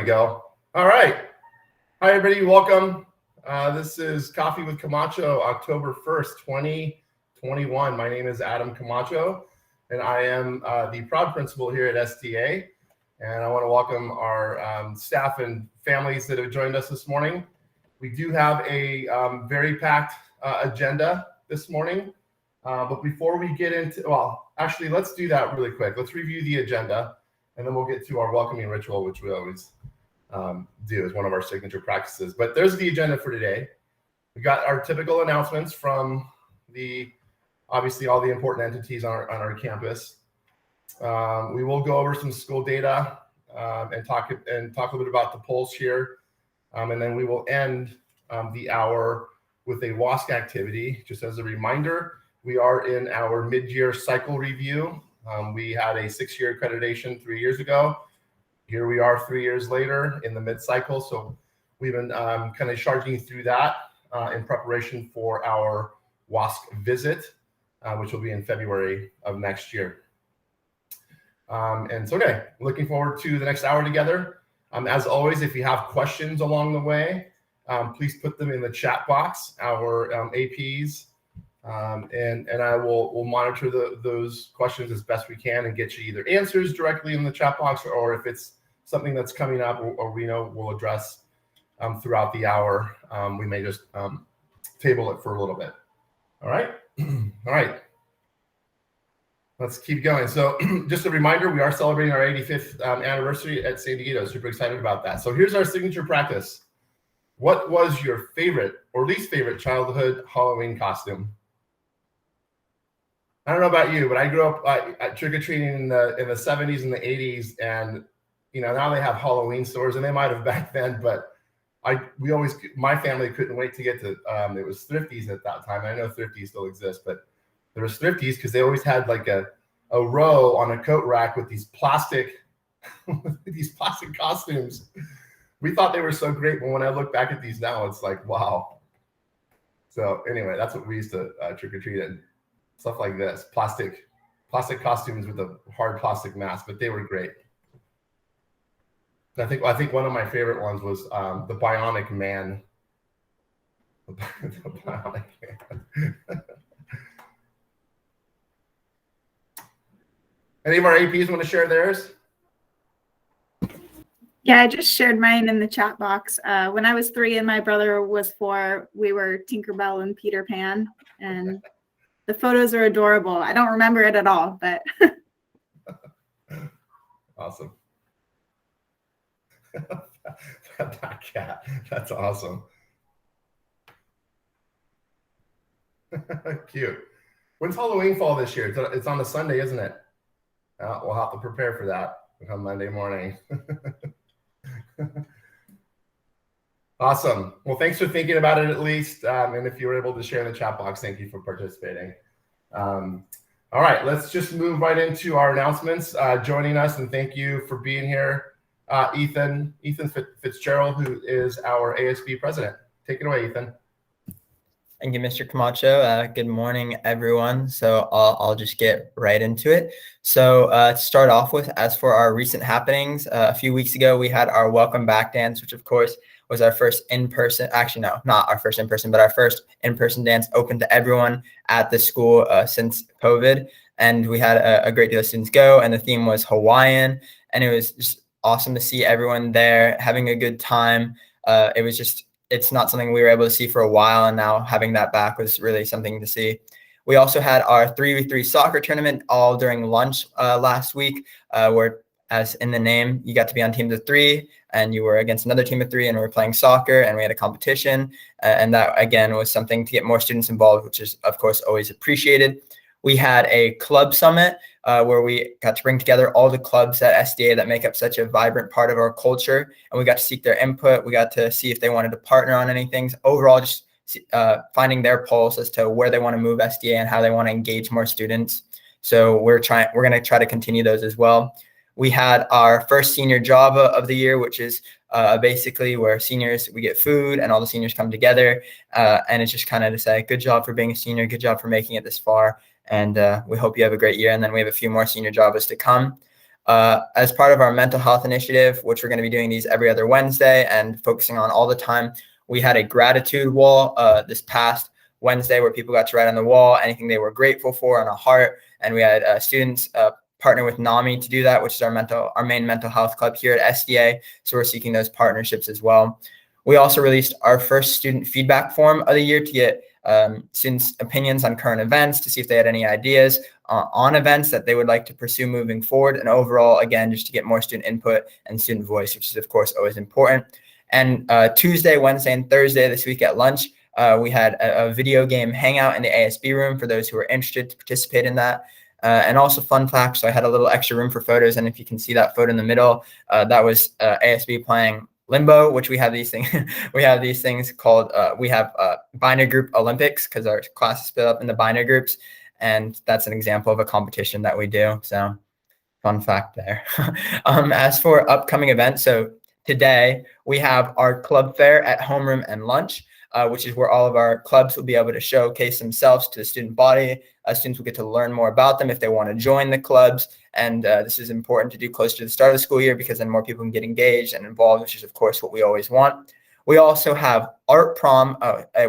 we go. All right. Hi, everybody. Welcome. This is Coffee with Camacho, October 1st, 2021. My name is Adam Camacho, and I am the proud principal here at SDA. And I want to welcome our staff and families that have joined us this morning. We do have a very packed agenda this morning. But before we get into, well, actually, let's do that really quick. Let's review the agenda, and then we'll get to our welcoming ritual, which we always do as one of our signature practices. But there's the agenda for today. We got our typical announcements from obviously all the important entities on our campus. We will go over some school data and talk a little bit about the polls here. And then we will end the hour with a WASP activity. Just as a reminder, we are in our mid-year cycle review. We had a 6-year accreditation 3 years ago. Here we are 3 years later in the mid-cycle. So we've been kind of charging through that in preparation for our WASP visit, which will be in February of next year. And so, okay, looking forward to the next hour together. As always, if you have questions along the way, please put them in the chat box. Our APs and I will monitor those questions as best we can and get you either answers directly in the chat box, or if it's something that's coming up or we know we'll address throughout the hour, we may just table it for a little bit. All right. All right. Let's keep going. So just a reminder, we are celebrating our 85th anniversary at San Diego. Super excited about that. So here's our signature practice. What was your favorite or least favorite childhood Halloween costume? I don't know about you, but I grew up at trick-or-treating in the 70s and the 80s, and now they have Halloween stores, and they might have back then, but my family couldn't wait to get to it was Thrifties at that time. I know Thrifties still exist, but there was Thrifties because they always had like a row on a coat rack with these plastic costumes. We thought they were so great, but when I look back at these now, it's like, wow. So anyway, that's what we used to trick-or-treat in. Stuff like this, plastic costumes with a hard plastic mask, but they were great. I think one of my favorite ones was the Bionic Man. The Bionic Man. Any of our APs want to share theirs? Yeah, I just shared mine in the chat box. When I was 3 and my brother was 4, we were Tinkerbell and Peter Pan, and the photos are adorable. I don't remember it at all, but awesome. That cat, that's awesome. Cute. When's Halloween fall this year? It's on a Sunday, isn't it? We'll have to prepare for that on Monday morning. Awesome. Well, thanks for thinking about it at least. And if you were able to share in the chat box, thank you for participating. All right, let's just move right into our announcements. Joining us, and thank you for being here, Ethan Fitzgerald, who is our ASB president. Take it away, Ethan. Thank you, Mr. Camacho. Good morning, everyone. So I'll just get right into it. So to start off with, as for our recent happenings, a few weeks ago, we had our welcome back dance, which of course was our first in-person, actually, no, not our first in-person, but our first in-person dance open to everyone at the school since COVID. And we had a great deal of students go, and the theme was Hawaiian. And it was just awesome to see everyone there having a good time. It's not something we were able to see for a while, and now having that back was really something to see. We also had our 3v3 soccer tournament all during lunch last week, where, as in the name, you got to be on teams of 3, and you were against another team of 3, and we were playing soccer, and we had a competition. And that, again, was something to get more students involved, which is, of course, always appreciated. We had a club summit where we got to bring together all the clubs at SDA that make up such a vibrant part of our culture. And we got to seek their input. We got to see if they wanted to partner on anything. Overall, just finding their pulse as to where they want to move SDA and how they want to engage more students. So we're going to try to continue those as well. We had our first senior Java of the year, which is basically where we get food and all the seniors come together. And it's just kind of to say, good job for being a senior, good job for making it this far. And we hope you have a great year. And then we have a few more senior Javas to come. As part of our mental health initiative, which we're going to be doing these every other Wednesday and focusing on all the time, we had a gratitude wall this past Wednesday where people got to write on the wall anything they were grateful for on a heart. And we had students partner with NAMI to do that, which is our main mental health club here at SDA. So we're seeking those partnerships as well. We also released our first student feedback form of the year to get students' opinions on current events, to see if they had any ideas on events that they would like to pursue moving forward. And overall, again, just to get more student input and student voice, which is, of course, always important. And Tuesday, Wednesday, and Thursday this week at lunch, we had a video game hangout in the ASB room for those who were interested to participate in that. And also fun fact, so I had a little extra room for photos. And if you can see that photo in the middle, that was ASB playing Limbo, which we have these things. We have these things called, we have binary group Olympics because our class is split up into binary groups. And that's an example of a competition that we do. So fun fact there. As for upcoming events, so today we have our club fair at homeroom and lunch, which is where all of our clubs will be able to showcase themselves to the student body. Students will get to learn more about them if they want to join the clubs. And this is important to do close to the start of the school year because then more people can get engaged and involved, which is, of course, what we always want. We also have Art Prom,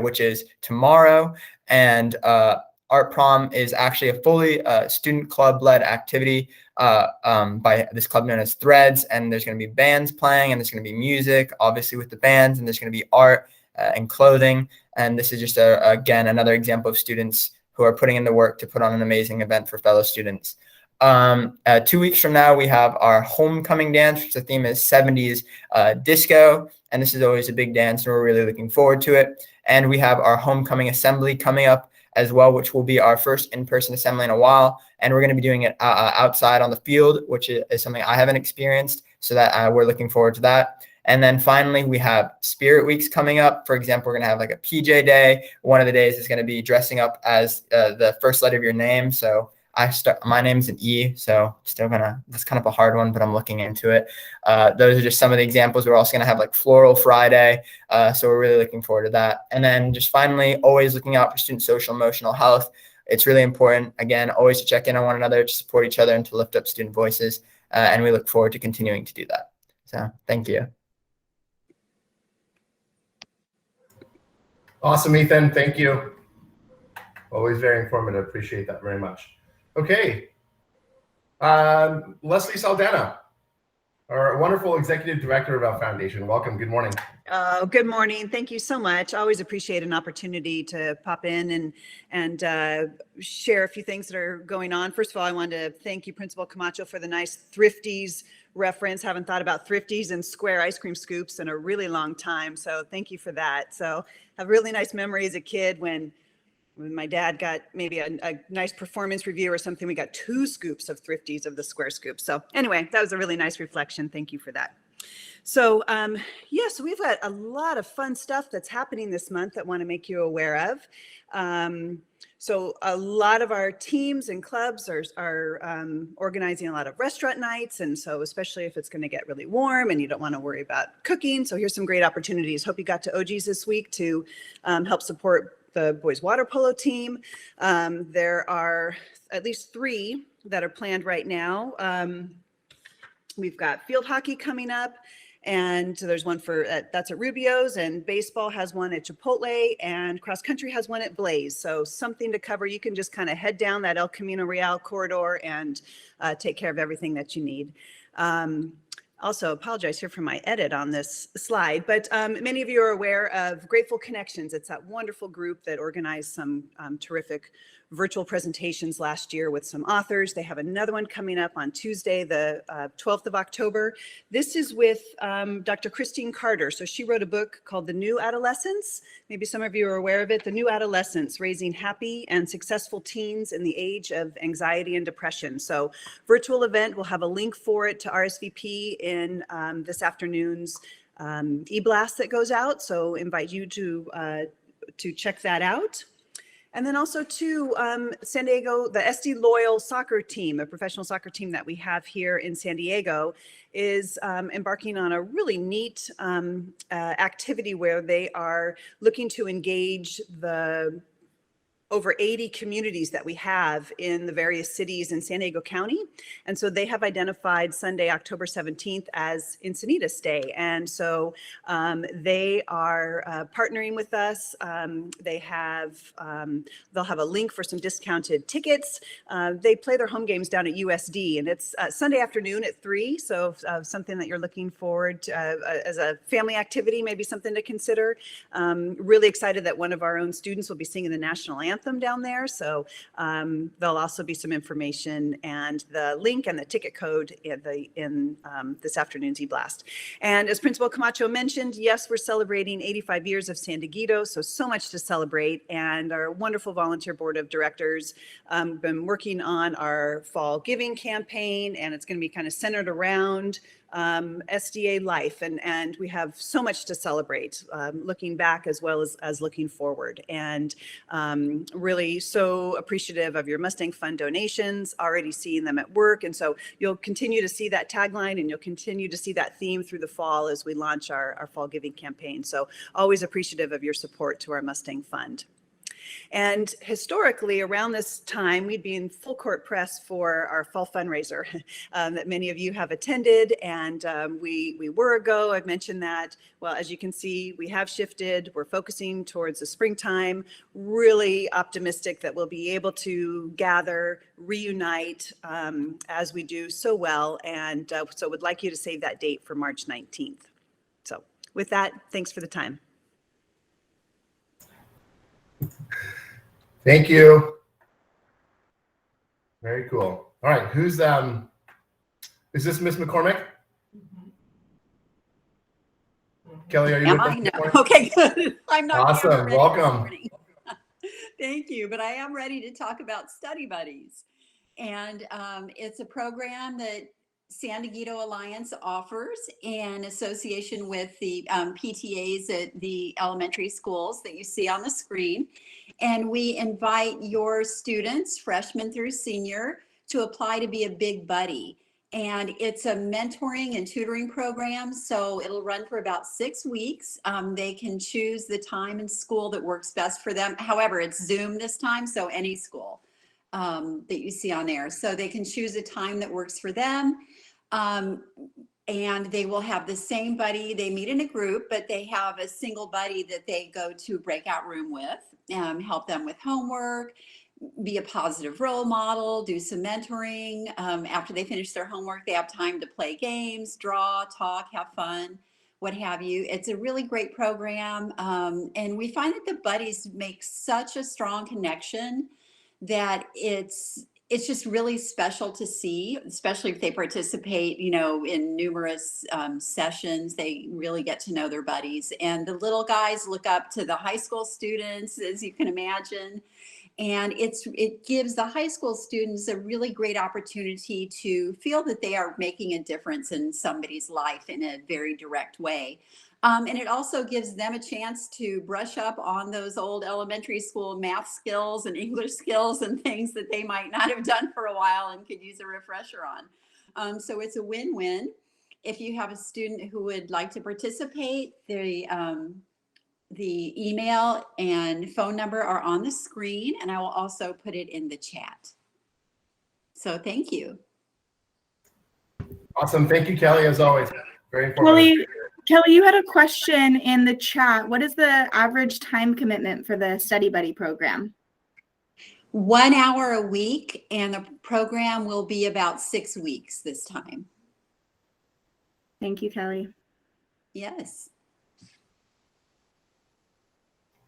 which is tomorrow. And Art Prom is actually a fully student club-led activity by this club known as Threads. And there's going to be bands playing, and there's going to be music, obviously, with the bands, and there's going to be art and clothing. And this is just, again, another example of students who are putting in the work to put on an amazing event for fellow students. 2 weeks from now, we have our homecoming dance, which the theme is 70s disco. And this is always a big dance, and we're really looking forward to it. And we have our homecoming assembly coming up as well, which will be our first in-person assembly in a while. And we're going to be doing it outside on the field, which is something I haven't experienced. So that we're looking forward to that. And then finally, we have Spirit Weeks coming up. For example, we're going to have like a PJ day. One of the days is going to be dressing up as the first letter of your name. So my name's an E, so that's kind of a hard one, but I'm looking into it. Those are just some of the examples. We're also going to have like Floral Friday. So we're really looking forward to that. And then just finally, always looking out for student social emotional health. It's really important, again, always to check in on one another, to support each other, and to lift up student voices. And we look forward to continuing to do that. So thank you. Awesome, Ethan. Thank you. Always very informative. Appreciate that very much. Okay. Leslie Saldana, our wonderful executive director of our foundation. Welcome. Good morning. Good morning. Thank you so much. Always appreciate an opportunity to pop in and share a few things that are going on. First of all, I wanted to thank you, Principal Camacho, for the nice Thrifties reference. Haven't thought about Thrifties and square ice cream scoops in a really long time. So thank you for that. So I have a really nice memory as a kid when my dad got maybe a nice performance review or something. We got 2 scoops of Thrifties of the square scoops. So anyway, that was a really nice reflection. Thank you for that. So so we've got a lot of fun stuff that's happening this month that I want to make you aware of. So a lot of our teams and clubs are organizing a lot of restaurant nights. And so especially if it's going to get really warm and you don't want to worry about cooking. So here's some great opportunities. Hope you got to OG's this week to help support the boys water polo team. There are at least 3 that are planned right now. We've got field hockey coming up, and there's one that's at Rubio's, and baseball has one at Chipotle, and cross country has one at Blaze. So something to cover. You can just kind of head down that El Camino Real corridor and take care of everything that you need. Also, apologize here for my edit on this slide, but many of you are aware of Grateful Connections. It's that wonderful group that organized some terrific virtual presentations last year with some authors. They have another one coming up on Tuesday, the 12th of October. This is with Dr. Christine Carter. So she wrote a book called The New Adolescence. Maybe some of you are aware of it. The New Adolescence, Raising Happy and Successful Teens in the Age of Anxiety and Depression. So virtual event, we'll have a link for it to RSVP in this afternoon's e-blast that goes out. So invite you to check that out. And then also too, San Diego, the SD Loyal soccer team, a professional soccer team that we have here in San Diego, is embarking on a really neat activity where they are looking to engage the over 80 communities that we have in the various cities in San Diego County. And so they have identified Sunday, October 17th as Encinitas Day. And so they are partnering with us. They'll have a link for some discounted tickets. They play their home games down at USD, and it's Sunday afternoon at 3. So something that you're looking forward to as a family activity, maybe something to consider. Really excited that one of our own students will be singing the national anthem down there. So there'll also be some information and the link and the ticket code in this afternoon's e-blast. And as Principal Camacho mentioned, yes, we're celebrating 85 years of San Dieguito, so much to celebrate. And our wonderful volunteer board of directors been working on our fall giving campaign, and it's going to be kind of centered around SDA life, and we have so much to celebrate, looking back as well as looking forward, and really so appreciative of your Mustang Fund donations, already seeing them at work. And so you'll continue to see that tagline, and you'll continue to see that theme through the fall as we launch our fall giving campaign. So always appreciative of your support to our Mustang Fund. And historically, around this time, we'd be in full court press for our fall fundraiser that many of you have attended. And we were ago, I've mentioned that. Well, as you can see, we have shifted. We're focusing towards the springtime, really optimistic that we'll be able to gather, reunite as we do so well. And so would like you to save that date for March 19th. So with that, thanks for the time. Thank you. Very cool. All right, who's is this Miss McCormick? Kelly, are you Am with I? us No. this morning? Okay, good. I'm not Awesome. ready this Welcome. morning. Thank you, but I am ready to talk about Study Buddies. And it's a program that San Dieguito Alliance offers in association with the PTAs at the elementary schools that you see on the screen. And we invite your students, freshmen through senior, to apply to be a big buddy. And it's a mentoring and tutoring program, so it'll run for about 6 weeks. They can choose the time and school that works best for them. However, it's Zoom this time, so any school that you see on there. So they can choose a time that works for them. And they will have the same buddy. They meet in a group, but they have a single buddy that they go to breakout room with, help them with homework, be a positive role model, do some mentoring. After they finish their homework, they have time to play games, draw, talk, have fun, what have you. It's a really great program. And we find that the buddies make such a strong connection that it's just really special to see, especially if they participate, you know, in numerous sessions. They really get to know their buddies. And the little guys look up to the high school students, as you can imagine. And it gives the high school students a really great opportunity to feel that they are making a difference in somebody's life in a very direct way. And it also gives them a chance to brush up on those old elementary school math skills and English skills and things that they might not have done for a while and could use a refresher on. So it's a win-win. If you have a student who would like to participate, the email and phone number are on the screen, and I will also put it in the chat. So thank you. Awesome. Thank you, Kelly, as always. Very informative. Kelly, you had a question in the chat. What is the average time commitment for the Study Buddy program? 1 hour a week, and the program will be about 6 weeks this time. Thank you, Kelly. Yes.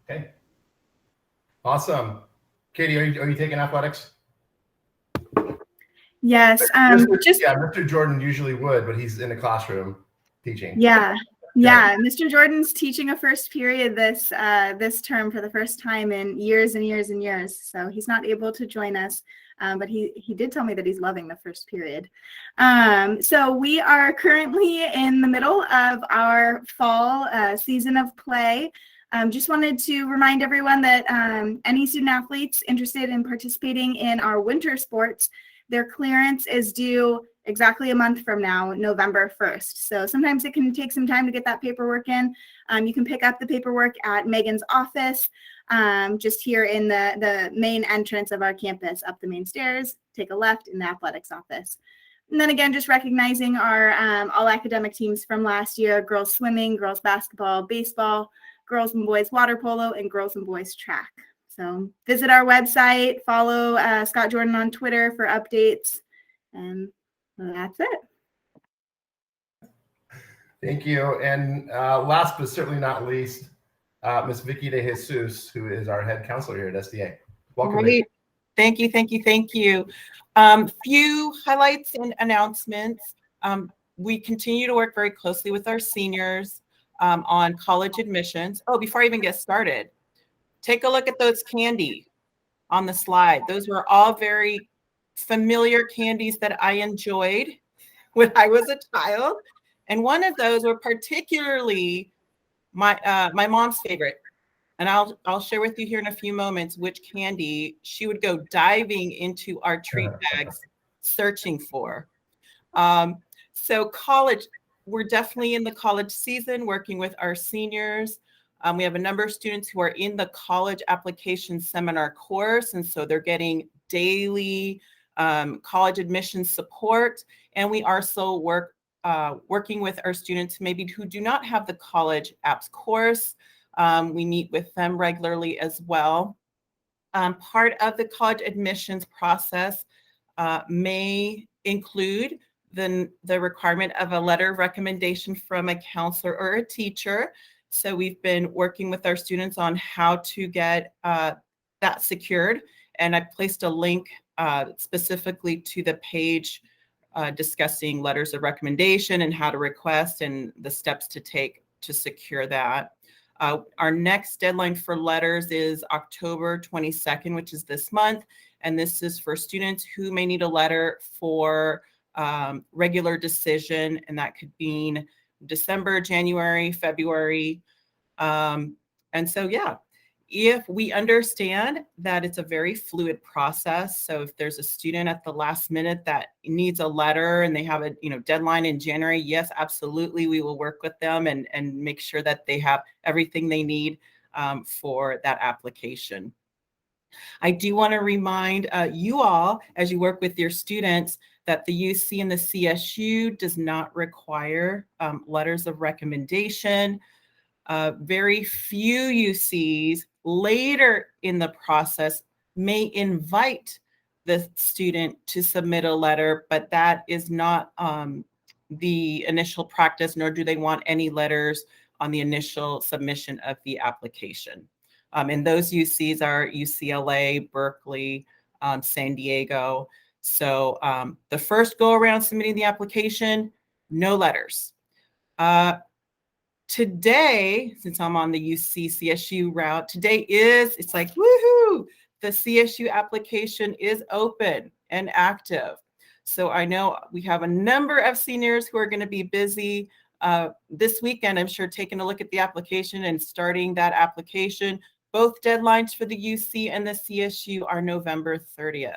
Okay. Awesome. Katie, are you taking athletics? Yes. Mr. Jordan usually would, but he's in the classroom teaching. Yeah. Mr. Jordan's teaching a first period this term for the first time in years and years and years. So he's not able to join us, but he did tell me that he's loving the first period. So we are currently in the middle of our fall season of play. Just wanted to remind everyone that any student athletes interested in participating in our winter sports, their clearance is due exactly a month from now, November 1st. So sometimes it can take some time to get that paperwork in. You can pick up the paperwork at Megan's office, just here in the main entrance of our campus, up the main stairs, take a left in the athletics office. And then again, just recognizing our all academic teams from last year: girls swimming, girls basketball, baseball, girls and boys water polo, and girls and boys track. So visit our website, follow Scott Jordan on Twitter for updates, and that's it. Thank you. And last but certainly not least, Ms. Vicky De Jesus, who is our head counselor here at SDA. Welcome. Great. Thank you, thank you, thank you. Few highlights and announcements. We continue to work very closely with our seniors on college admissions. Oh, before I even get started, take a look at those candy on the slide. Those were all very familiar candies that I enjoyed when I was a child. And one of those were particularly my mom's favorite. And I'll share with you here in a few moments which candy she would go diving into our treat bags searching for. So college, we're definitely in the college season, working with our seniors. We have a number of students who are in the college application seminar course, and so they're getting daily college admissions support. And we also working with our students maybe who do not have the college apps course. We meet with them regularly as well. Part of the college admissions process may include the requirement of a letter of recommendation from a counselor or a teacher. So we've been working with our students on how to get that secured. And I placed a link specifically to the page discussing letters of recommendation and how to request and the steps to take to secure that. Our next deadline for letters is October 22nd, which is this month. And this is for students who may need a letter for regular decision. And that could mean December, January, February. And so, yeah, if we understand that it's a very fluid process. So if there's a student at the last minute that needs a letter and they have a deadline in January, yes, absolutely, we will work with them and make sure that they have everything they need for that application. I do want to remind you all, as you work with your students, that the UC and the CSU does not require letters of recommendation. Very few UCs later in the process may invite the student to submit a letter, but that is not the initial practice, nor do they want any letters on the initial submission of the application. And those UCs are UCLA, Berkeley, San Diego. So the first go around submitting the application, no letters. Today, since I'm on the UC CSU route, it's like, woohoo, the CSU application is open and active. So I know we have a number of seniors who are going to be busy this weekend, I'm sure, taking a look at the application and starting that application. Both deadlines for the UC and the CSU are November 30th.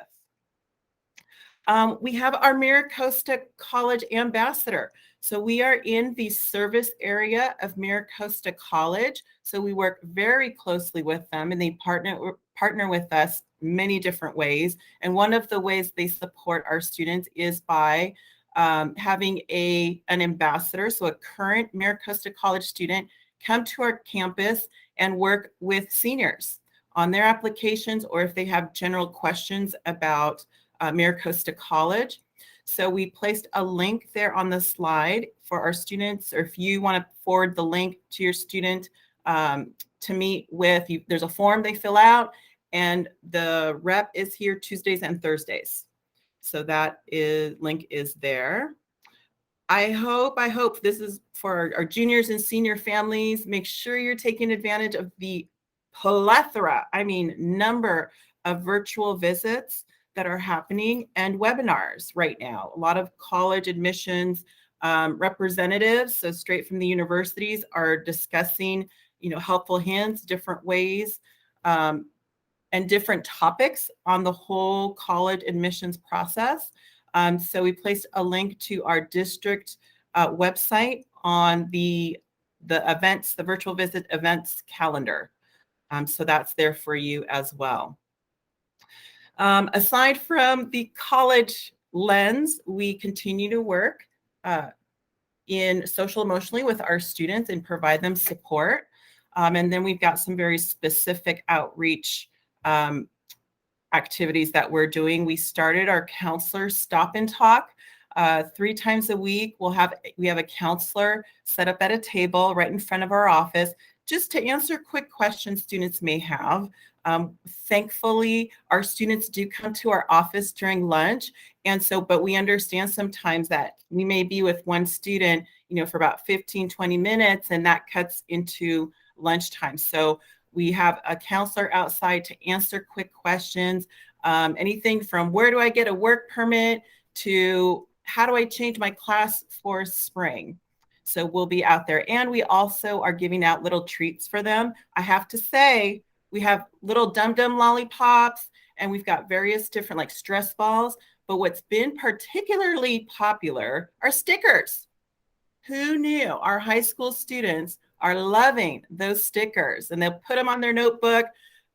We have our MiraCosta College Ambassador. So we are in the service area of MiraCosta College. So we work very closely with them, and they partner with us many different ways. And one of the ways they support our students is by having an ambassador, so a current MiraCosta College student, come to our campus and work with seniors on their applications, or if they have general questions about MiraCosta College. So we placed a link there on the slide for our students, or if you want to forward the link to your student to meet with, there's a form they fill out, and the rep is here Tuesdays and Thursdays. So that link is there. I hope this is for our juniors and senior families. Make sure you're taking advantage of the plethora, number of virtual visits that are happening and webinars right now. A lot of college admissions representatives, so straight from the universities, are discussing, helpful hints, different ways, and different topics on the whole college admissions process. So we placed a link to our district website on the events, the virtual visit events calendar. So that's there for you as well. Aside from the college lens, we continue to work in social emotionally with our students and provide them support. And then we've got some very specific outreach activities that we're doing. We started our counselor stop and talk 3 times a week. We have a counselor set up at a table right in front of our office just to answer quick questions students may have. Thankfully, our students do come to our office during lunch. And so, but we understand sometimes that we may be with one student, for about 15, 20 minutes, and that cuts into lunchtime. So we have a counselor outside to answer quick questions, anything from where do I get a work permit to how do I change my class for spring? So we'll be out there. And we also are giving out little treats for them. I have to say, we have little dum-dum lollipops, and we've got various different like stress balls. But what's been particularly popular are stickers. Who knew? Our high school students are loving those stickers, and they'll put them on their notebook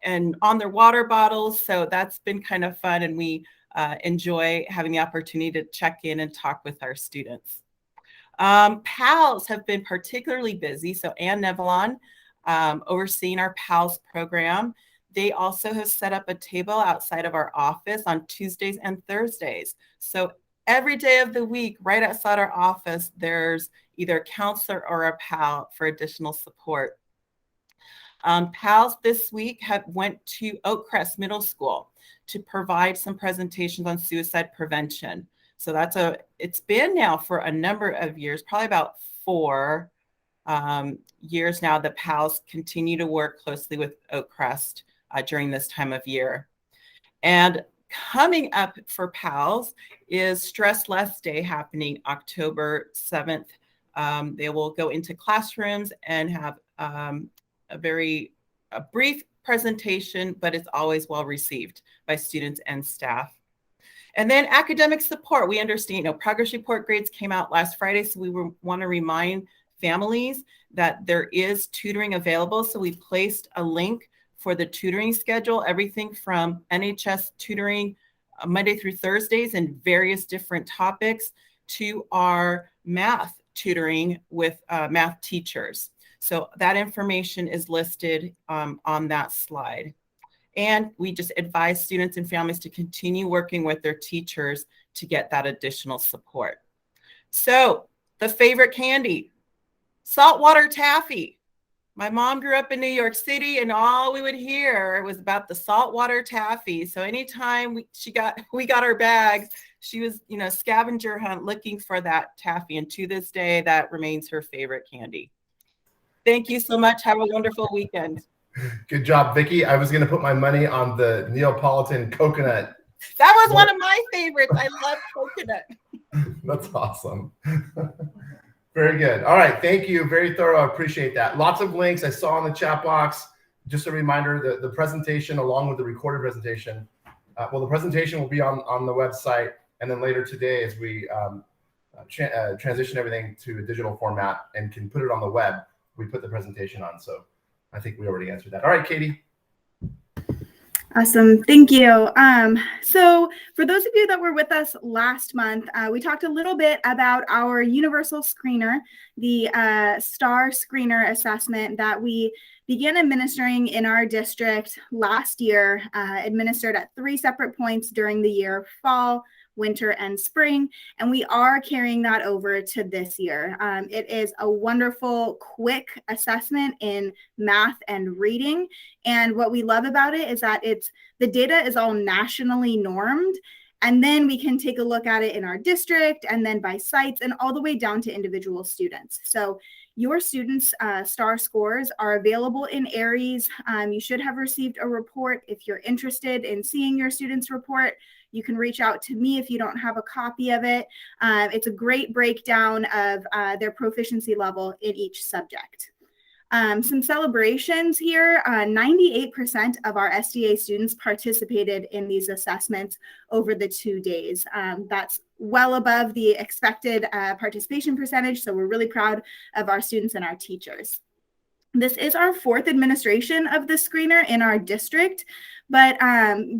and on their water bottles. So that's been kind of fun, and we enjoy having the opportunity to check in and talk with our students. PALS have been particularly busy. So Ann Nevelon, overseeing our PALS program. They also have set up a table outside of our office on Tuesdays and Thursdays. So every day of the week, right outside our office, there's either a counselor or a PAL for additional support. PALs this week went to Oakcrest Middle School to provide some presentations on suicide prevention. So it's been now for a number of years, probably about 4 years now, the PALs continue to work closely with Oakcrest during this time of year. And coming up for PALs is Stress Less Day happening October 7th. They will go into classrooms and have a brief presentation, but it's always well received by students and staff. And then academic support. We understand, progress report grades came out last Friday, so we want to remind families that there is tutoring available. So we placed a link for the tutoring schedule, everything from NHS tutoring Monday through Thursdays and various different topics to our math tutoring with math teachers. So that information is listed on that slide. And we just advise students and families to continue working with their teachers to get that additional support. So the favorite candy, saltwater taffy. My mom grew up in New York City, and all we would hear was about the saltwater taffy. So anytime we got our bags, she was, scavenger hunt looking for that taffy. And to this day, that remains her favorite candy. Thank you so much. Have a wonderful weekend. Good job, Vicki. I was going to put my money on the Neapolitan coconut. That was one of my favorites. I love coconut. That's awesome. Very good. All right. Thank you. Very thorough. I appreciate that. Lots of links I saw in the chat box. Just a reminder, the presentation along with the recorded presentation, the presentation will be on the website, and then later today as we transition everything to a digital format and can put it on the web, we put the presentation on. So I think we already answered that. All right, Katie. Awesome. Thank you. So for those of you that were with us last month, we talked a little bit about our universal screener, the STAR screener assessment that we began administering in our district last year, administered at 3 separate points during the year: fall, winter, and spring. And we are carrying that over to this year. It is a wonderful, quick assessment in math and reading. And what we love about it is that the data is all nationally normed. And then we can take a look at it in our district and then by sites and all the way down to individual students. So your students' STAR scores are available in Aries. You should have received a report. If you're interested in seeing your students' report, you can reach out to me if you don't have a copy of it. It's a great breakdown of their proficiency level in each subject. Some celebrations here. 98% of our SDA students participated in these assessments over the 2 days. That's well above the expected participation percentage, so we're really proud of our students and our teachers. This is our 4th administration of the screener in our district, but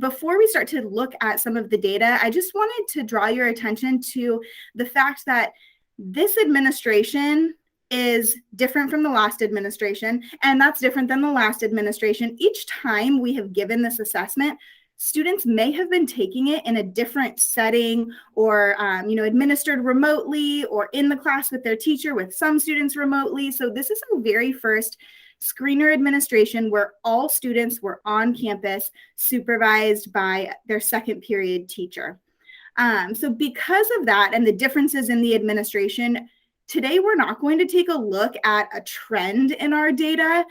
before we start to look at some of the data, I just wanted to draw your attention to the fact that this administration is different from the last administration, and that's different than the last administration. Each time we have given this assessment, students may have been taking it in a different setting or, administered remotely or in the class with their teacher, with some students remotely. So this is our very first screener administration where all students were on campus supervised by their second period teacher. So because of that and the differences in the administration, today, we're not going to take a look at a trend in our data.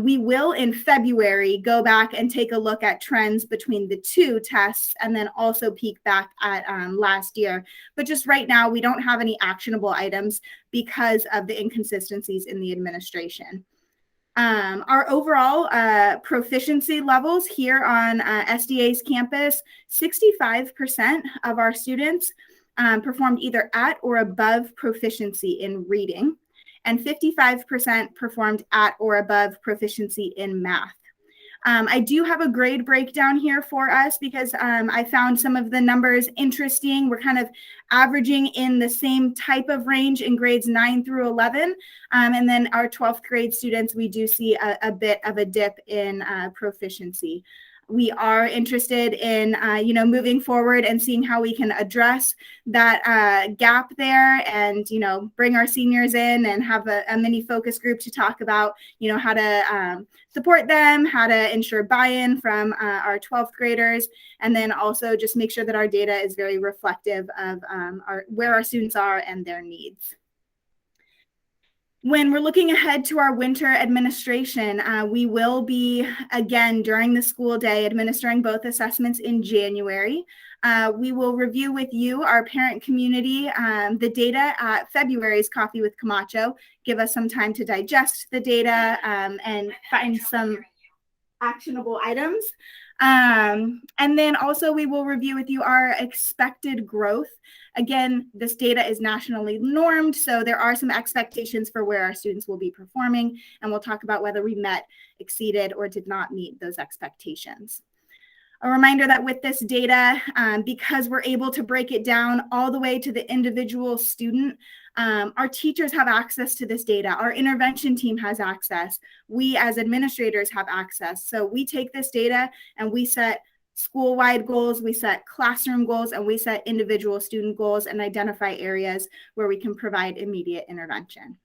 We will in February go back and take a look at trends between the 2 tests and then also peek back at last year. But just right now, we don't have any actionable items because of the inconsistencies in the administration. Our overall proficiency levels here on SDA's campus, 65% of our students performed either at or above proficiency in reading, and 55% performed at or above proficiency in math. I do have a grade breakdown here for us because I found some of the numbers interesting. We're kind of averaging in the same type of range in grades 9 through 11. And then our 12th grade students, we do see a bit of a dip in proficiency. We are interested in, moving forward and seeing how we can address that gap there and, bring our seniors in and have a mini focus group to talk about, how to support them, how to ensure buy-in from our 12th graders, and then also just make sure that our data is very reflective of where our students are and their needs. When we're looking ahead to our winter administration, we will be, again, during the school day, administering both assessments in January. We will review with you, our parent community, the data at February's Coffee with Camacho, give us some time to digest the data and find some actionable items. And then also we will review with you our expected growth. Again, this data is nationally normed, so there are some expectations for where our students will be performing, and we'll talk about whether we met, exceeded, or did not meet those expectations. A reminder that with this data, because we're able to break it down all the way to the individual student, our teachers have access to this data. Our intervention team has access. We as administrators have access. So we take this data and we set school-wide goals, we set classroom goals, and we set individual student goals and identify areas where we can provide immediate intervention.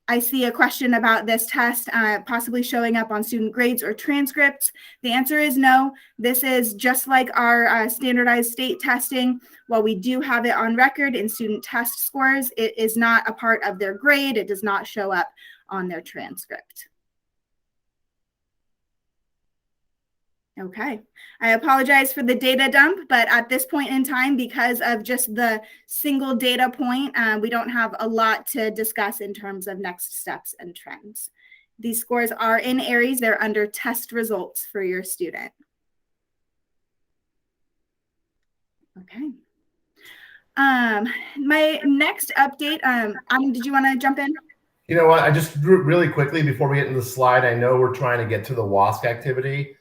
I see a question about this test possibly showing up on student grades or transcripts. The answer is no. This is just like our standardized state testing. While we do have it on record in student test scores, it is not a part of their grade. It does not show up on their transcript. Okay, I apologize for the data dump, but at this point in time, because of just the single data point, we don't have a lot to discuss in terms of next steps and trends. These scores are in Aries. They're under test results for your student. Okay. My next update, Adam, did you want to jump in? You know what? I just really quickly before we get into the slide, I know we're trying to get to the Wasp activity.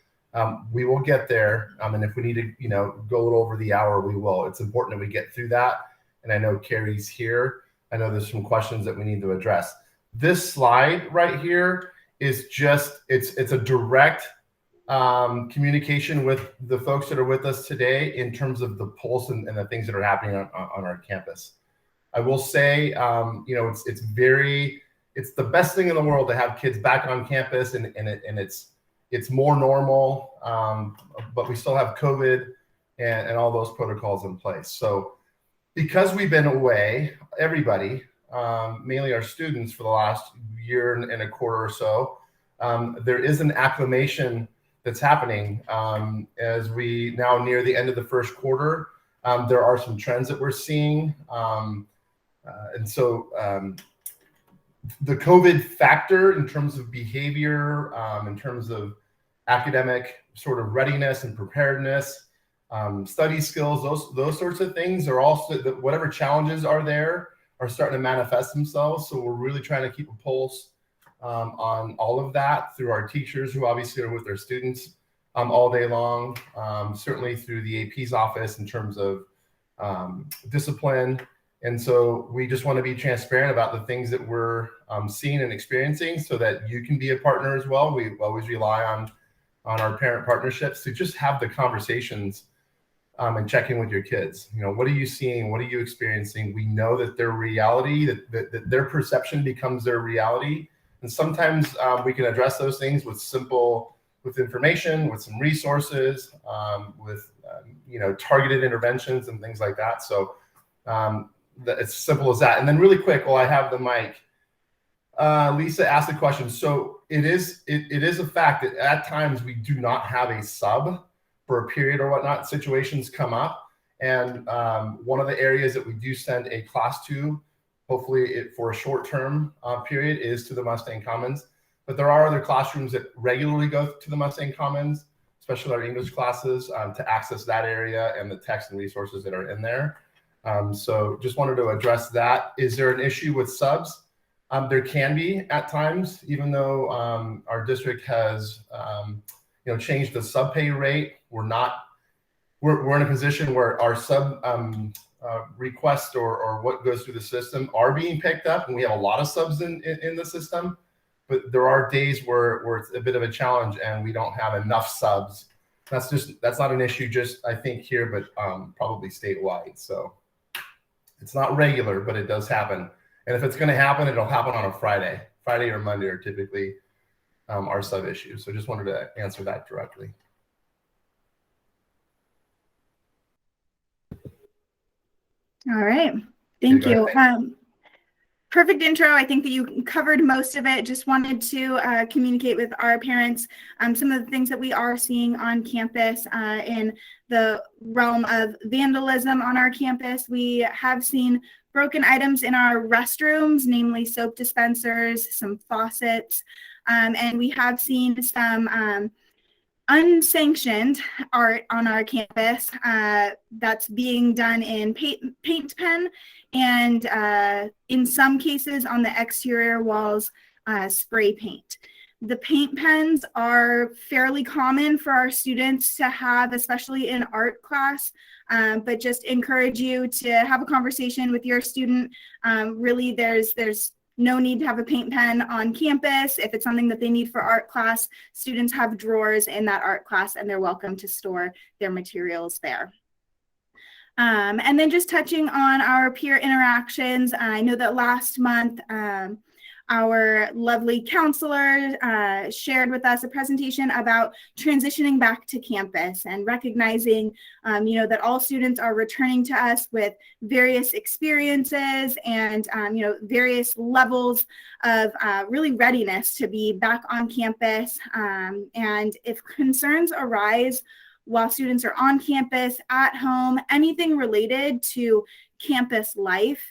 We will get there, and if we need to, go a little over the hour, we will. It's important that we get through that, and I know Carrie's here. I know there's some questions that we need to address. This slide right here is just it's a direct communication with the folks that are with us today in terms of the pulse and the things that are happening on our campus. I will say, it's the best thing in the world to have kids back on campus, and it's more normal, but we still have COVID and all those protocols in place. So because we've been away, everybody, mainly our students for the last year and a quarter or so, there is an acclimation that's happening as we now near the end of the first quarter. There are some trends that we're seeing. And so the COVID factor in terms of behavior, in terms of academic sort of readiness and preparedness, study skills, those sorts of things are also, whatever challenges are there are starting to manifest themselves. So we're really trying to keep a pulse on all of that through our teachers, who obviously are with their students all day long, certainly through the AP's office in terms of discipline. And so we just want to be transparent about the things that we're seeing and experiencing so that you can be a partner as well. We always rely on our parent partnerships to just have the conversations and check in with your kids. You know, what are you seeing? What are you experiencing? We know that their reality, that their perception becomes their reality. And sometimes we can address those things with information, with some resources, with targeted interventions and things like that. So it's simple as that. And then really quick, while I have the mic, Lisa asked a question. So it is a fact that at times we do not have a sub for a period or whatnot. Situations come up, and one of the areas that we do send a class to, hopefully for a short-term period, is to the Mustang Commons. But there are other classrooms that regularly go to the Mustang Commons, especially our English classes, to access that area and the text and resources that are in there. So just wanted to address that. Is there an issue with subs? There can be at times, even though our district has changed the sub pay rate. We're in a position where our sub requests or what goes through the system are being picked up, and we have a lot of subs in the system. But there are days where it's a bit of a challenge and we don't have enough subs. That's not an issue just I think here, but probably statewide. So it's not regular, but it does happen. And if it's going to happen, it'll happen on a Friday or Monday are typically our sub issues. So just wanted to answer that directly. All right. Thank you. Perfect intro. I think that you covered most of it. Just wanted to communicate with our parents some of the things that we are seeing on campus in the realm of vandalism on our campus. We have seen broken items in our restrooms, namely soap dispensers, some faucets, and we have seen some unsanctioned art on our campus that's being done in paint pen and in some cases on the exterior walls, spray paint. The paint pens are fairly common for our students to have, especially in art class, but just encourage you to have a conversation with your student. Really, there's no need to have a paint pen on campus. If it's something that they need for art class, students have drawers in that art class and they're welcome to store their materials there. And then just touching on our peer interactions, I know that last month, our lovely counselor shared with us a presentation about transitioning back to campus and recognizing, that all students are returning to us with various experiences and, various levels of really readiness to be back on campus. And if concerns arise while students are on campus, at home, anything related to campus life,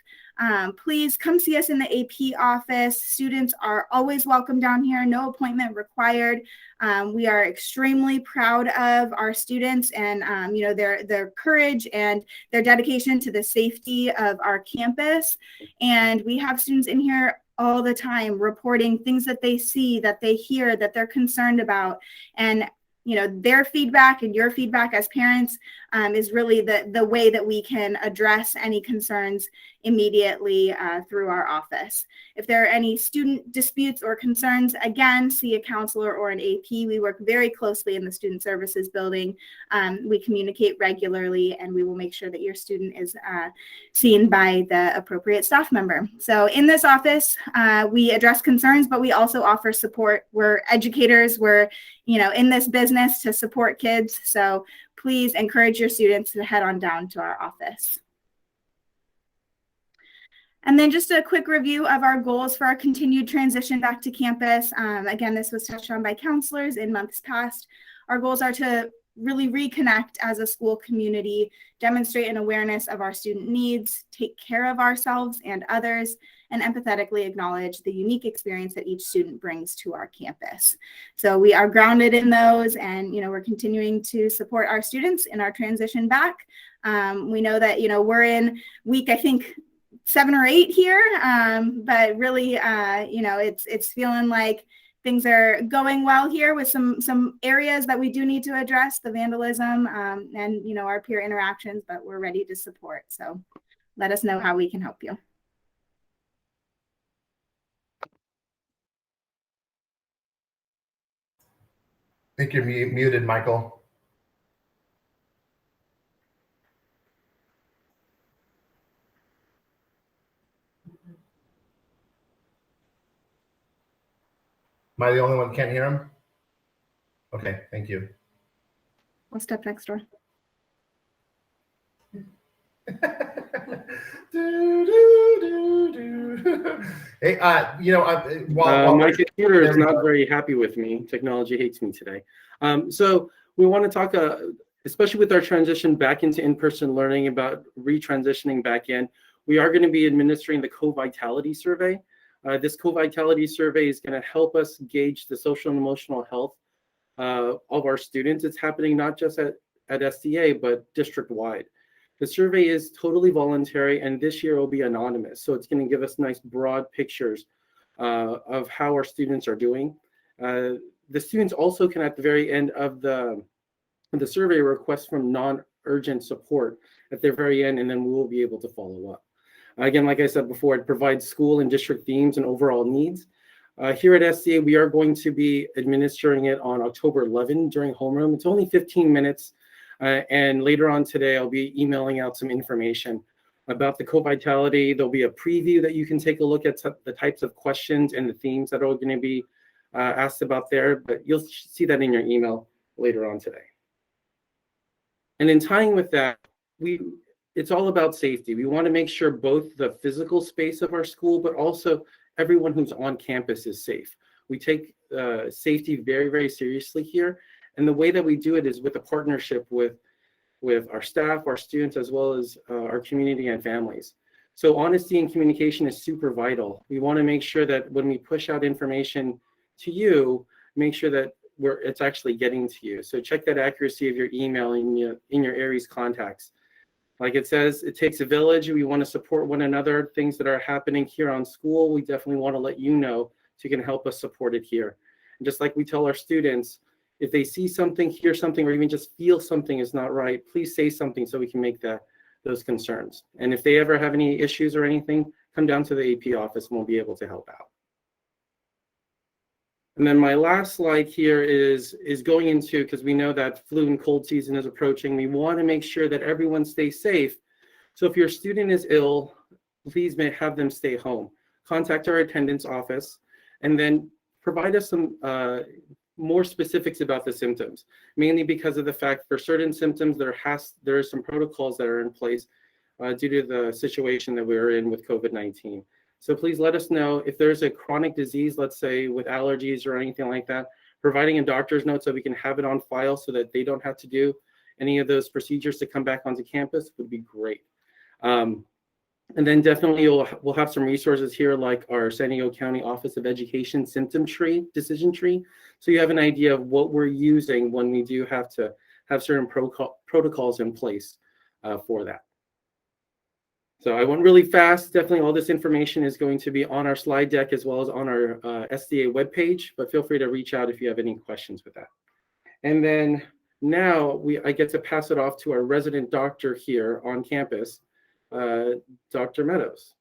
please come see us in the AP office. Students are always welcome down here, no appointment required. We are extremely proud of our students and their courage and their dedication to the safety of our campus. And we have students in here all the time reporting things that they see, that they hear, that they're concerned about. And their feedback and your feedback as parents is really the way that we can address any concerns immediately through our office. If there are any student disputes or concerns, again, see a counselor or an AP. We work very closely in the Student Services building. We communicate regularly, and we will make sure that your student is seen by the appropriate staff member. So in this office, we address concerns, but we also offer support. We're educators. We're in this business to support kids. So please encourage your students to head on down to our office. And then just a quick review of our goals for our continued transition back to campus. Again, this was touched on by counselors in months past. Our goals are to really reconnect as a school community, demonstrate an awareness of our student needs, take care of ourselves and others, and empathetically acknowledge the unique experience that each student brings to our campus. So we are grounded in those, and we're continuing to support our students in our transition back. We know that we're in week, I think, 7 or 8 here, but really it's feeling like things are going well here with some areas that we do need to address, the vandalism and our peer interactions, but we're ready to support. So let us know how we can help you. I think you're muted, Michael. Am I the only one who can't hear him? Okay, thank you. We'll step next door. Hey, my computer is not very happy with me. Technology hates me today. So we want to talk, especially with our transition back into in-person learning, about retransitioning back in. We are going to be administering the CoVitality survey. This CoVitality survey is going to help us gauge the social and emotional health of our students. It's happening not just at SDA, but district-wide. The survey is totally voluntary, and this year it will be anonymous. So it's going to give us nice broad pictures of how our students are doing. The students also can, at the very end of the survey, request from non-urgent support at their very end, and then we will be able to follow up. Again, like I said before, it provides school and district themes and overall needs. Here at SDA, we are going to be administering it on October 11 during homeroom. It's only 15 minutes. And later on today, I'll be emailing out some information about the CoVitality. There'll be a preview that you can take a look at the types of questions and the themes that are going to be asked about there, but you'll see that in your email later on today. And in tying with that, it's all about safety. We want to make sure both the physical space of our school, but also everyone who's on campus is safe. We take safety very, very seriously here. And the way that we do it is with a partnership with our staff, our students, as well as our community and families. So honesty and communication is super vital. We want to make sure that when we push out information to you, make sure that it's actually getting to you. So check that accuracy of your email in your Aries contacts. Like it says, it takes a village. We want to support one another. Things that are happening here on school, we definitely want to let you know so you can help us support it here. And just like we tell our students, if they see something, hear something, or even just feel something is not right, please say something so we can make those concerns. And if they ever have any issues or anything, come down to the AP office and we'll be able to help out. And then my last slide here is going into, because we know that flu and cold season is approaching, we want to make sure that everyone stays safe. So if your student is ill, please have them stay home. Contact our attendance office and then provide us some more specifics about the symptoms, mainly because of the fact for certain symptoms, there are some protocols that are in place due to the situation that we're in with COVID-19. So please let us know if there's a chronic disease, let's say with allergies or anything like that, providing a doctor's note so we can have it on file so that they don't have to do any of those procedures to come back onto campus would be great. And then definitely we'll have some resources here like our San Diego County Office of Education symptom tree, decision tree. So you have an idea of what we're using when we do have to have certain protocols in place for that. So I went really fast. Definitely all this information is going to be on our slide deck as well as on our SDA webpage, but feel free to reach out if you have any questions with that. And then now I get to pass it off to our resident doctor here on campus, Dr. Meadows.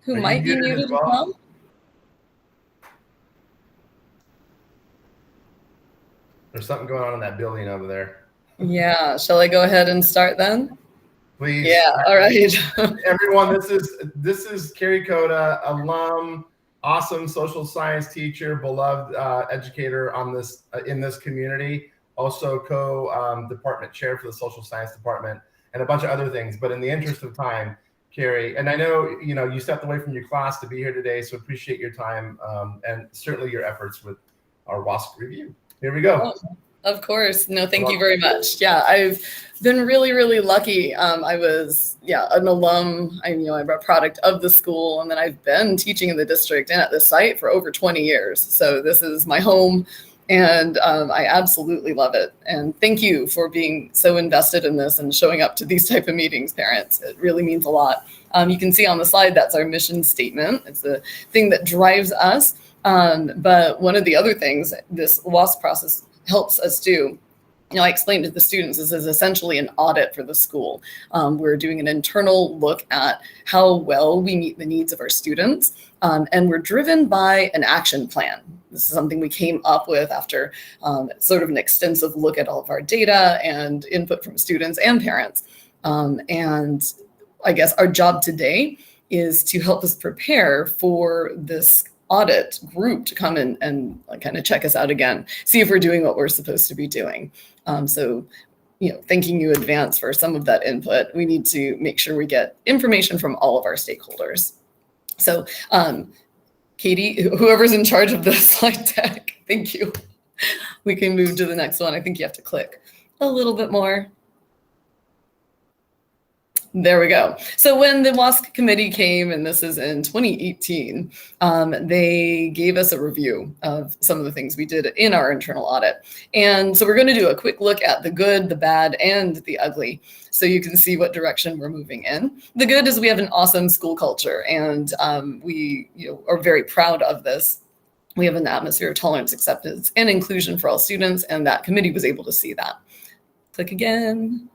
Who might be muted as well? There's something going on in that building over there. Yeah, shall I go ahead and start then? Please. Yeah, all right. Everyone, this is Carrie Coda, alum, awesome social science teacher, beloved educator on this in this community, also co-department chair for the social science department, and a bunch of other things. But in the interest of time, Carrie, and I know you stepped away from your class to be here today, so appreciate your time and certainly your efforts with our Wasp review. Here we go. Of course. No, thank you very much. Yeah, I've been really, really lucky. I was, an alum. I'm a product of the school, and then I've been teaching in the district and at the site for over 20 years. So this is my home, and I absolutely love it. And thank you for being so invested in this and showing up to these type of meetings, parents. It really means a lot. You can see on the slide, that's our mission statement. It's the thing that drives us. But one of the other things this WASP process helps us do, I explained to the students, this is essentially an audit for the school. We're doing an internal look at how well we meet the needs of our students, and we're driven by an action plan. This is something we came up with after sort of an extensive look at all of our data and input from students and parents. And I guess our job today is to help us prepare for this audit group to come in and kind of check us out again, see if we're doing what we're supposed to be doing. So, thanking you in advance for some of that input. We need to make sure we get information from all of our stakeholders. So, Katie, whoever's in charge of this slide deck, thank you. We can move to the next one. I think you have to click a little bit more. There we go. So when the WASP committee came, and this is in 2018, they gave us a review of some of the things we did in our internal audit. And so we're going to do a quick look at the good, the bad, and the ugly, so you can see what direction we're moving in. The good is we have an awesome school culture, and we are very proud of this. We have an atmosphere of tolerance, acceptance, and inclusion for all students, and that committee was able to see that. Click again.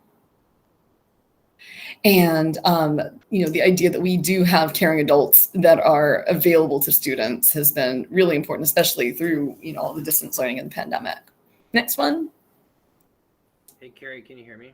And, the idea that we do have caring adults that are available to students has been really important, especially through, all the distance learning and the pandemic. Next one. Hey, Carrie, can you hear me?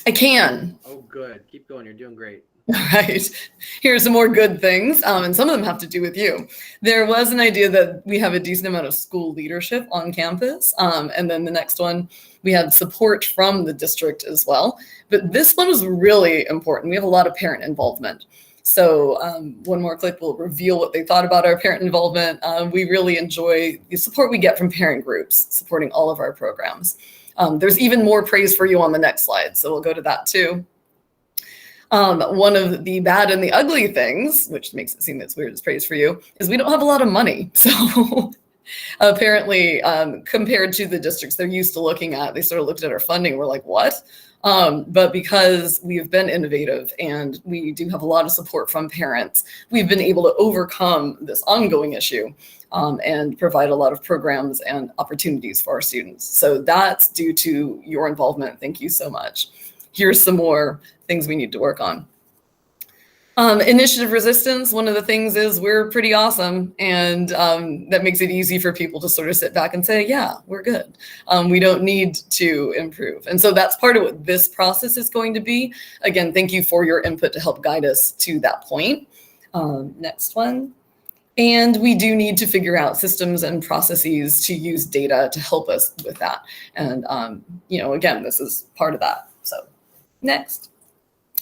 I can. Oh, good. Keep going. You're doing great. All right. Here's some more good things, and some of them have to do with you. There was an idea that we have a decent amount of school leadership on campus, and then the next one, we had support from the district as well. But this one was really important. We have a lot of parent involvement. So one more click will reveal what they thought about our parent involvement. We really enjoy the support we get from parent groups supporting all of our programs. There's even more praise for you on the next slide, so we'll go to that too. One of the bad and the ugly things, which makes it seem it's weird as praise for you, is we don't have a lot of money. So apparently, compared to the districts they're used to looking at, they sort of looked at our funding and were like, what? But because we have been innovative and we do have a lot of support from parents, we've been able to overcome this ongoing issue and provide a lot of programs and opportunities for our students. So that's due to your involvement. Thank you so much. Here's some more things we need to work on. Initiative resistance, one of the things is we're pretty awesome, and that makes it easy for people to sort of sit back and say, yeah, we're good. We don't need to improve. And so that's part of what this process is going to be. Again, thank you for your input to help guide us to that point. Next one. And we do need to figure out systems and processes to use data to help us with that. And, again, this is part of that. So next.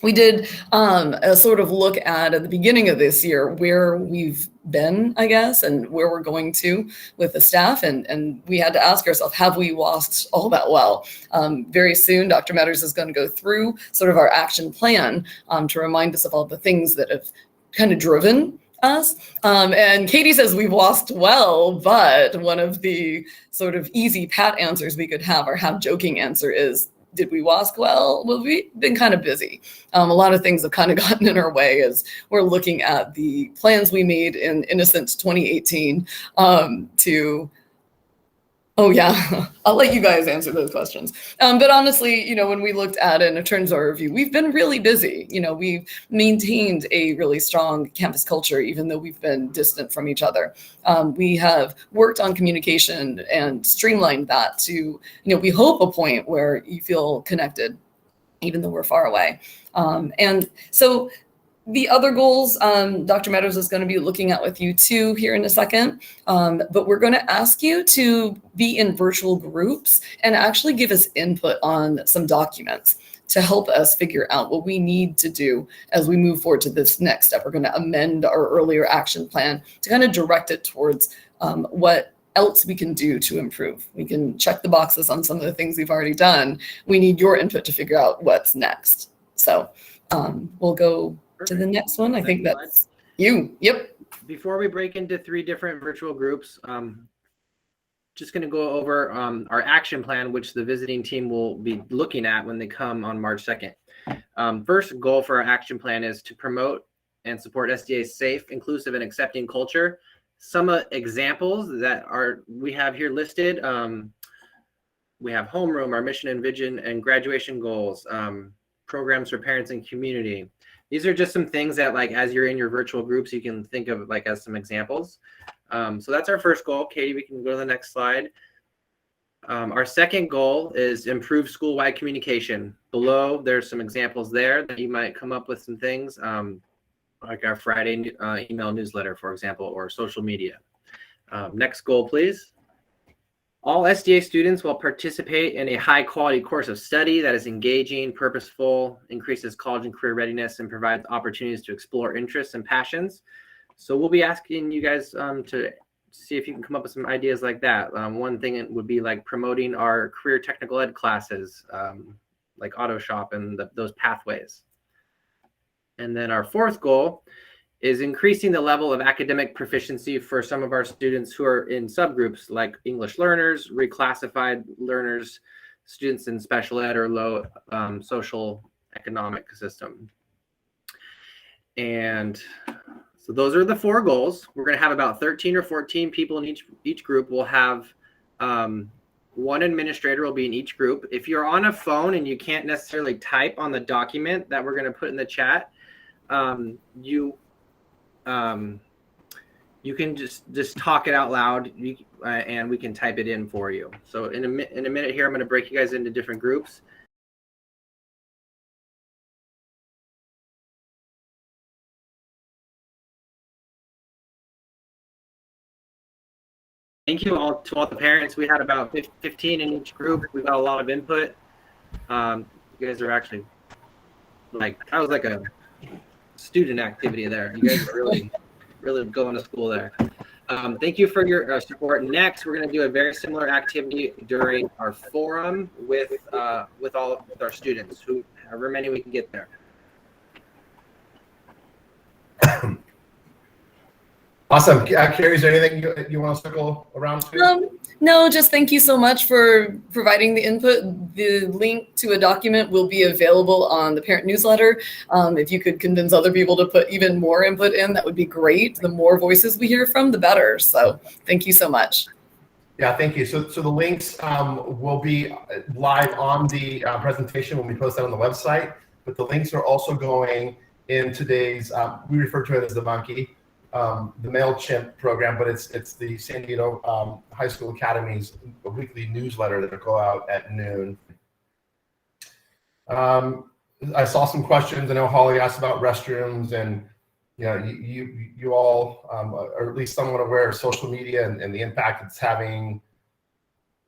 We did a sort of look at the beginning of this year where we've been, I guess, and where we're going to with the staff. And we had to ask ourselves, have we WASPed all that well? Very soon, Dr. Metters is going to go through sort of our action plan to remind us of all the things that have kind of driven us. And Katie says we've WASPed well, but one of the sort of easy pat answers we could have, or half joking answer is, did we WASP well? Well, we've been kind of busy. A lot of things have kind of gotten in our way as we're looking at the plans we made in Innocent 2018 oh yeah, I'll let you guys answer those questions. But honestly, when we looked at it in terms of our review, we've been really busy. We've maintained a really strong campus culture, even though we've been distant from each other. We have worked on communication and streamlined that to, we hope a point where you feel connected, even though we're far away. And so the other goals, Dr. Meadows is going to be looking at with you too here in a second, but we're going to ask you to be in virtual groups and actually give us input on some documents to help us figure out what we need to do as we move forward to this next step. We're going to amend our earlier action plan to kind of direct it towards what else we can do to improve. We can check the boxes on some of the things we've already done. We need your input to figure out what's next. So we'll go to the next one. I think that's you. Yep. Before we break into 3 different virtual groups, just going to go over our action plan, which the visiting team will be looking at when they come on March 2nd. First goal for our action plan is to promote and support SDA's safe, inclusive, and accepting culture. Some examples that we have here listed. We have homeroom, our mission and vision and graduation goals, programs for parents and community. These are just some things that, like, as you're in your virtual groups, you can think of like as some examples. So that's our first goal. Katie, we can go to the next slide. Our second goal is improve school-wide communication. Below, there's some examples there that you might come up with some things, like our Friday email newsletter, for example, or social media. Next goal, please. All SDA students will participate in a high-quality course of study that is engaging, purposeful, increases college and career readiness, and provides opportunities to explore interests and passions. So we'll be asking you guys to see if you can come up with some ideas like that. One thing would be like promoting our career technical ed classes, like auto shop and those pathways. And then our fourth goal is increasing the level of academic proficiency for some of our students who are in subgroups like English learners, reclassified learners, students in special ed or low social economic system. And so those are the 4 goals. We're going to have about 13 or 14 people in each group. We'll have one administrator will be in each group. If you're on a phone and you can't necessarily type on the document that we're going to put in the chat, you can just talk it out loud, and we can type it in for you. So in a minute here, I'm going to break you guys into different groups. Thank you all to all the parents. We had about 15 in each group. We got a lot of input. You guys are actually that was like a student activity there. You guys are really going to school there. Thank you for your support. Next, we're going to do a very similar activity during our forum with our students, however many we can get there. Awesome. Carrie, is there anything you want to circle around to? No, just thank you so much for providing the input. The link to a document will be available on the parent newsletter. If you could convince other people to put even more input in, that would be great. The more voices we hear from, the better. So thank you so much. Yeah, thank you. So the links will be live on the presentation when we post that on the website, but the links are also going in today's, we refer to it as the monkey, the MailChimp program, but it's the San Diego High School Academy's weekly newsletter that will go out at noon. I saw some questions. I know Holly asked about restrooms, and you all are at least somewhat aware of social media and the impact it's having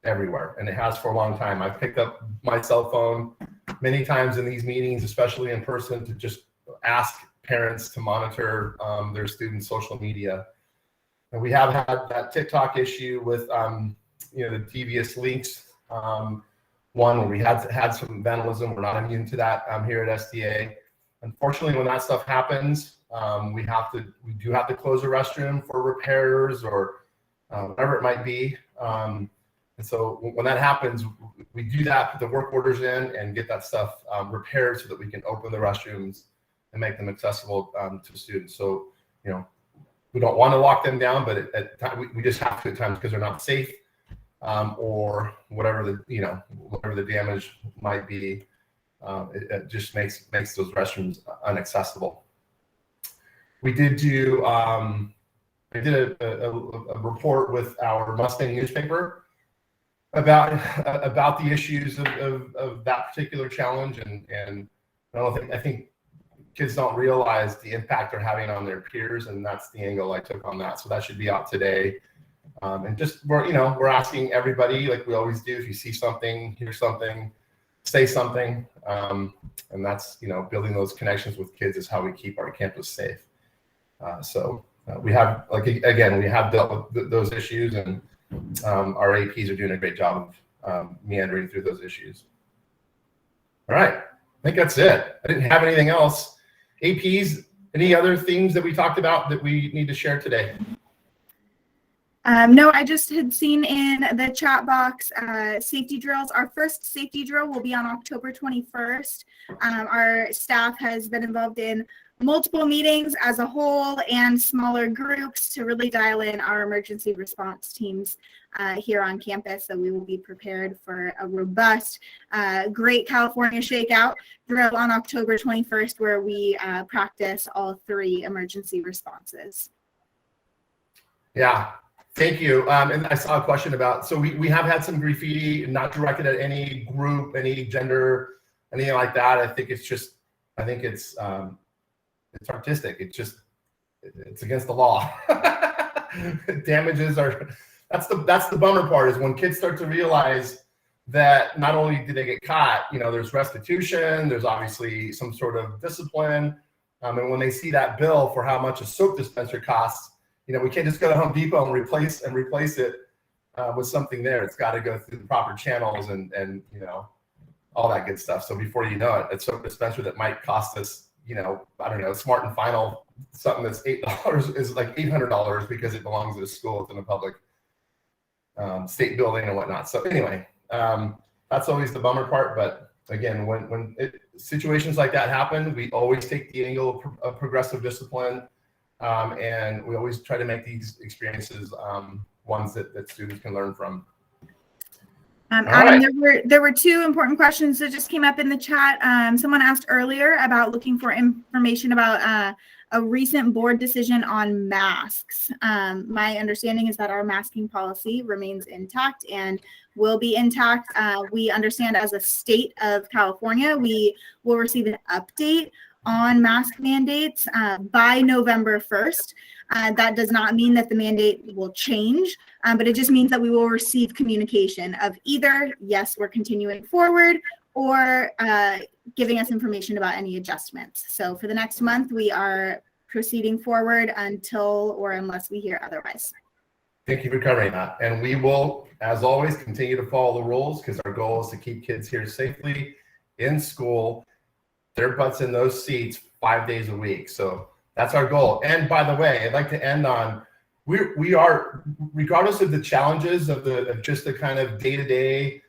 everywhere, and it has for a long time. I've picked up my cell phone many times in these meetings, especially in person, to just ask parents to monitor their students' social media. And we have had that TikTok issue with the devious links. One where we had some vandalism. We're not immune to that here at SDA. Unfortunately, when that stuff happens, we do have to close a restroom for repairs or whatever it might be. And so when that happens, we do that, put the work orders in, and get that stuff repaired so that we can open the restrooms and make them accessible to students. So, we don't want to lock them down, but we just have to at times because they're not safe, or whatever the damage might be. It just makes those restrooms inaccessible. We did do I did a report with our Mustang newspaper about the issues of that particular challenge, and I think kids don't realize the impact they're having on their peers, and that's the angle I took on that. So that should be out today. And just we're asking everybody, like we always do, if you see something, hear something, say something. And that's building those connections with kids is how we keep our campus safe. So we have we have dealt with those issues, and our APs are doing a great job of meandering through those issues. All right, I think that's it. I didn't have anything else. APs, any other themes that we talked about that we need to share today? No, I just had seen in the chat box safety drills. Our first safety drill will be on October 21st. Our staff has been involved in multiple meetings as a whole and smaller groups to really dial in our emergency response teams here on campus. So we will be prepared for a robust, great California shakeout drill on October 21st, where we practice all 3 emergency responses. Yeah. Thank you. And I saw a question about, so we have had some graffiti, not directed at any group, any gender, anything like that. I think it's artistic. It's against the law. Damages are, that's the bummer part, is when kids start to realize that not only do they get caught, there's restitution, there's obviously some sort of discipline. And when they see that bill for how much a soap dispenser costs, we can't just go to Home Depot and replace it with something there. It's got to go through the proper channels and all that good stuff. So before you know it, a soap dispenser that might cost us, I don't know, Smart and Final, something that's $8 is like $800 because it belongs to the school. It's in a public state building and whatnot. So anyway, that's always the bummer part. But again, when situations like that happen, we always take the angle of progressive discipline. And we always try to make these experiences ones that students can learn from. Adam, there were 2 important questions that just came up in the chat. Someone asked earlier about looking for information about a recent board decision on masks. My understanding is that our masking policy remains intact and will be intact. We understand as a state of California, we will receive an update on mask mandates by November 1st. That does not mean that the mandate will change, but it just means that we will receive communication of either, yes, we're continuing forward, or giving us information about any adjustments. So for the next month, we are proceeding forward until or unless we hear otherwise. Thank you for covering that. And we will, as always, continue to follow the rules, because our goal is to keep kids here safely in school, their butts in those seats 5 days a week. So that's our goal. And by the way, I'd like to end on, we are, regardless of the challenges of just the kind of day-to-day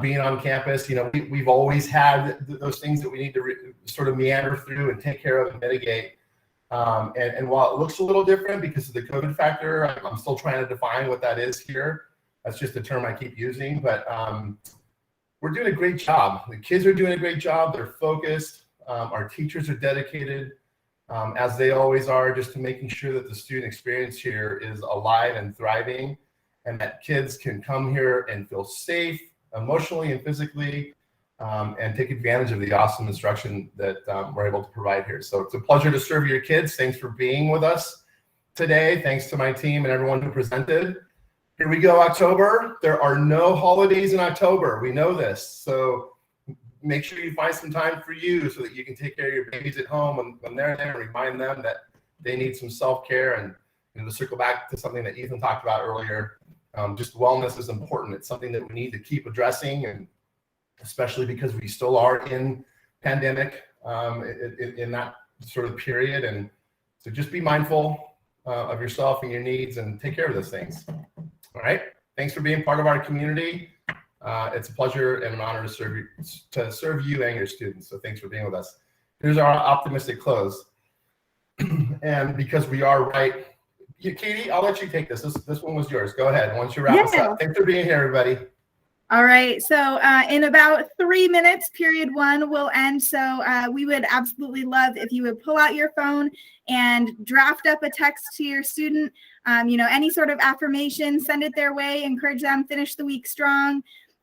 being on campus, we've always had those things that we need to sort of meander through and take care of and mitigate. And while it looks a little different because of the COVID factor, I'm still trying to define what that is here. That's just a term I keep using, but we're doing a great job. The kids are doing a great job. They're focused. Our teachers are dedicated, as they always are, just to making sure that the student experience here is alive and thriving, and that kids can come here and feel safe emotionally and physically, and take advantage of the awesome instruction that we're able to provide here. So it's a pleasure to serve your kids. Thanks for being with us today. Thanks to my team and everyone who presented. Here we go, October. There are no holidays in October. We know this. So make sure you find some time for you so that you can take care of your babies at home when they're there, and remind them that they need some self-care. And to circle back to something that Ethan talked about earlier, just wellness is important. It's something that we need to keep addressing, and especially because we still are in pandemic in that sort of period. And so just be mindful of yourself and your needs and take care of those things. All right. Thanks for being part of our community. It's a pleasure and an honor to serve you and your students. So thanks for being with us. Here's our optimistic close. And because we are right, Katie, I'll let you take this. This one was yours. Go ahead. Once you wrap us up. Thanks for being here, everybody. All right. So in about 3 minutes, period 1 will end. So we would absolutely love if you would pull out your phone and draft up a text to your student. Any sort of affirmation, send it their way, encourage them, finish the week strong.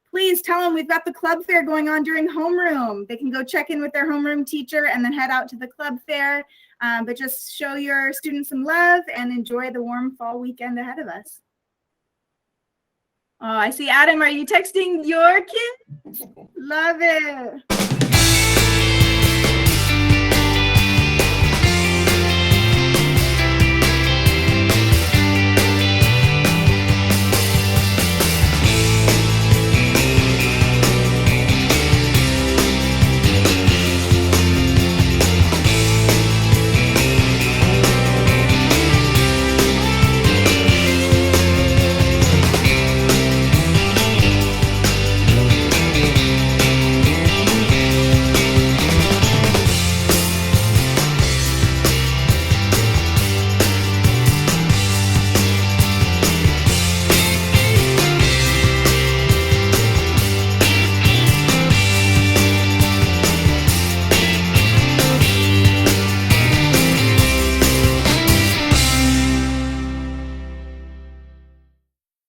Please tell them we've got the club fair going on during homeroom. They can go check in with their homeroom teacher and then head out to the club fair. But just show your students some love and enjoy the warm fall weekend ahead of us. Oh, I see Adam. Are you texting your kids? Love it.